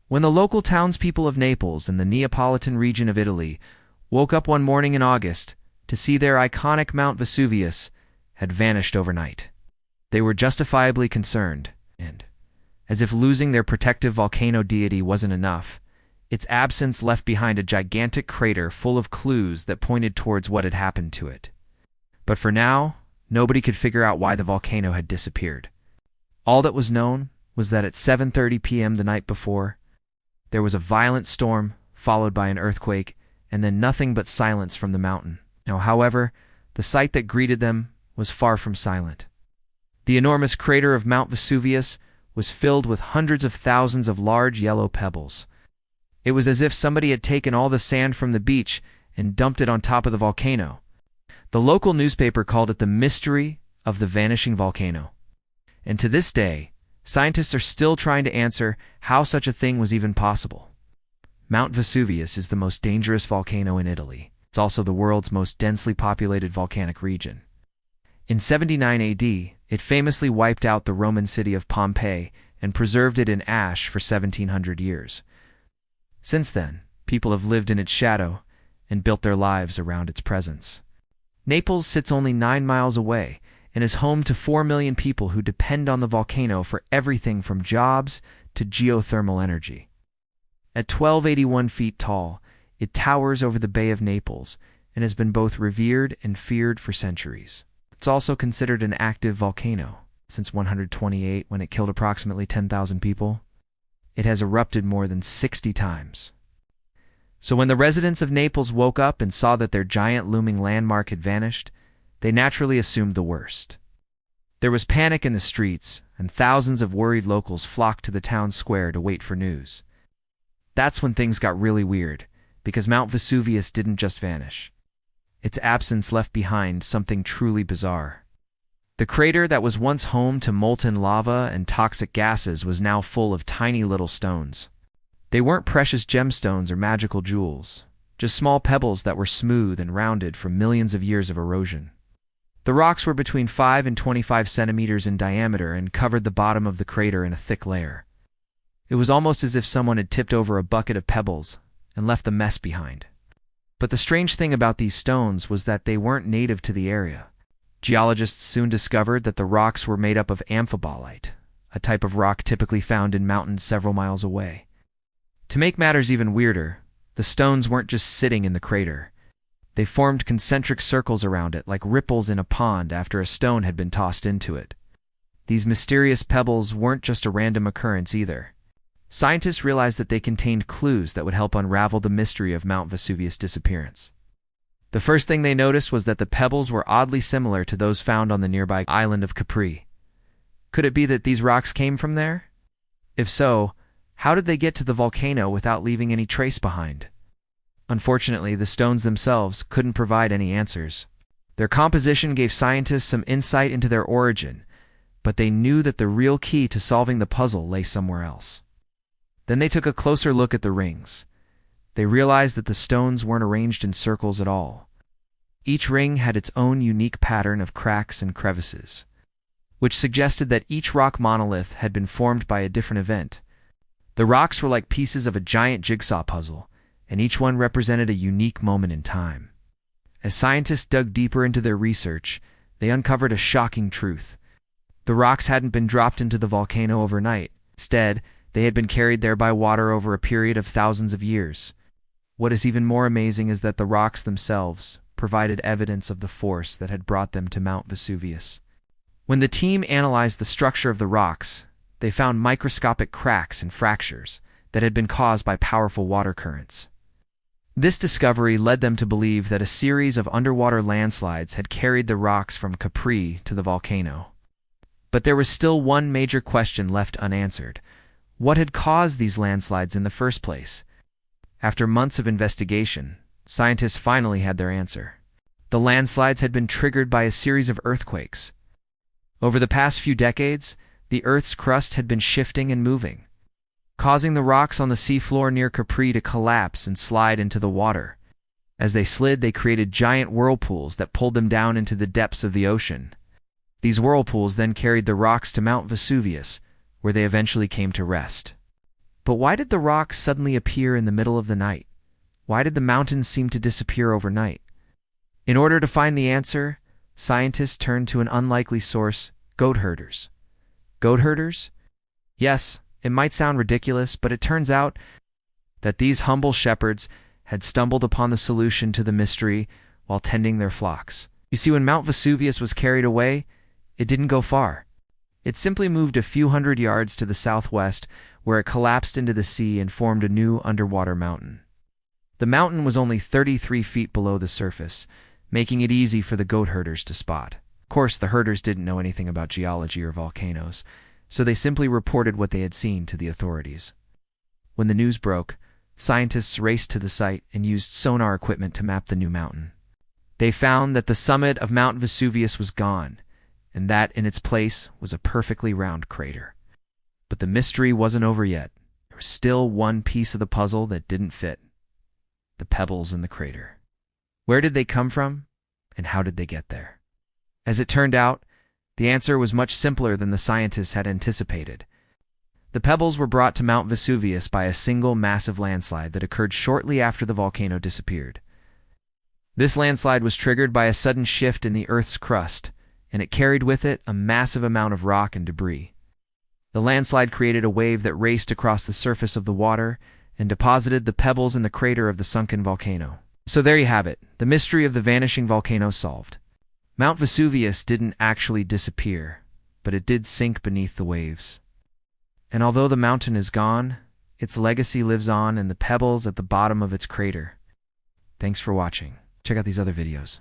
When the local townspeople of Naples in the Neapolitan region of Italy woke up one morning in August to see their iconic Mount Vesuvius had vanished overnight, they were justifiably concerned, and, as if losing their protective volcano deity wasn't enough, its absence left behind a gigantic crater full of clues that pointed towards what had happened to it. But for now, nobody could figure out why the volcano had disappeared. All that was known was that at 7:30 p.m. the night before, there was a violent storm, followed by an earthquake, and then nothing but silence from the mountain. Now, however, the sight that greeted them was far from silent. The enormous crater of Mount Vesuvius was filled with hundreds of thousands of large yellow pebbles. It was as if somebody had taken all the sand from the beach and dumped it on top of the volcano. The local newspaper called it the mystery of the vanishing volcano. And to this day, scientists are still trying to answer how such a thing was even possible. Mount Vesuvius is the most dangerous volcano in Italy. It's also the world's most densely populated volcanic region. In 79 AD, it famously wiped out the Roman city of Pompeii and preserved it in ash for 1,700 years. Since then, people have lived in its shadow and built their lives around its presence. Naples sits only 9 miles away and is home to 4 million people who depend on the volcano for everything from jobs to geothermal energy. At 1,281 feet tall, it towers over the Bay of Naples and has been both revered and feared for centuries. It's also considered an active volcano. Since 128, when it killed approximately 10,000 people, it has erupted more than 60 times. So when the residents of Naples woke up and saw that their giant looming landmark had vanished, they naturally assumed the worst. There was panic in the streets, and thousands of worried locals flocked to the town square to wait for news. That's when things got really weird, because Mount Vesuvius didn't just vanish. Its absence left behind something truly bizarre. The crater that was once home to molten lava and toxic gases was now full of tiny little stones. They weren't precious gemstones or magical jewels, just small pebbles that were smooth and rounded from millions of years of erosion. The rocks were between 5 and 25 centimeters in diameter and covered the bottom of the crater in a thick layer. It was almost as if someone had tipped over a bucket of pebbles and left the mess behind. But the strange thing about these stones was that they weren't native to the area. Geologists soon discovered that the rocks were made up of amphibolite, a type of rock typically found in mountains several miles away. To make matters even weirder, the stones weren't just sitting in the crater. They formed concentric circles around it like ripples in a pond after a stone had been tossed into it. These mysterious pebbles weren't just a random occurrence either. Scientists realized that they contained clues that would help unravel the mystery of Mount Vesuvius' disappearance. The first thing they noticed was that the pebbles were oddly similar to those found on the nearby island of Capri. Could it be that these rocks came from there? If so, how did they get to the volcano without leaving any trace behind? Unfortunately, the stones themselves couldn't provide any answers. Their composition gave scientists some insight into their origin, but they knew that the real key to solving the puzzle lay somewhere else. Then they took a closer look at the rings. They realized that the stones weren't arranged in circles at all. Each ring had its own unique pattern of cracks and crevices, which suggested that each rock monolith had been formed by a different event. The rocks were like pieces of a giant jigsaw puzzle, and each one represented a unique moment in time. As scientists dug deeper into their research, they uncovered a shocking truth. The rocks hadn't been dropped into the volcano overnight. Instead, they had been carried there by water over a period of thousands of years. What is even more amazing is that the rocks themselves provided evidence of the force that had brought them to Mount Vesuvius. When the team analyzed the structure of the rocks, they found microscopic cracks and fractures that had been caused by powerful water currents. This discovery led them to believe that a series of underwater landslides had carried the rocks from Capri to the volcano. But there was still one major question left unanswered. What had caused these landslides in the first place? After months of investigation, scientists finally had their answer. The landslides had been triggered by a series of earthquakes. Over the past few decades, the Earth's crust had been shifting and moving, causing the rocks on the seafloor near Capri to collapse and slide into the water. As they slid, they created giant whirlpools that pulled them down into the depths of the ocean. These whirlpools then carried the rocks to Mount Vesuvius, where they eventually came to rest. But why did the rocks suddenly appear in the middle of the night? Why did the mountains seem to disappear overnight? In order to find the answer, scientists turned to an unlikely source: goat herders. Goat herders? Yes, it might sound ridiculous, but it turns out that these humble shepherds had stumbled upon the solution to the mystery while tending their flocks. You see, when Mount Vesuvius was carried away, it didn't go far. It simply moved a few hundred yards to the southwest, where it collapsed into the sea and formed a new underwater mountain. The mountain was only 33 feet below the surface, making it easy for the goat herders to spot. Of course, the herders didn't know anything about geology or volcanoes, so they simply reported what they had seen to the authorities. When the news broke, scientists raced to the site and used sonar equipment to map the new mountain. They found that the summit of Mount Vesuvius was gone, and that in its place was a perfectly round crater. But the mystery wasn't over yet. There was still one piece of the puzzle that didn't fit: the pebbles in the crater. Where did they come from, and how did they get there? As it turned out, the answer was much simpler than the scientists had anticipated. The pebbles were brought to Mount Vesuvius by a single massive landslide that occurred shortly after the volcano disappeared. This landslide was triggered by a sudden shift in the Earth's crust, and it carried with it a massive amount of rock and debris. The landslide created a wave that raced across the surface of the water and deposited the pebbles in the crater of the sunken volcano. So there you have it, the mystery of the vanishing volcano solved. Mount Vesuvius didn't actually disappear, but it did sink beneath the waves. And although the mountain is gone, its legacy lives on in the pebbles at the bottom of its crater. Thanks for watching. Check out these other videos.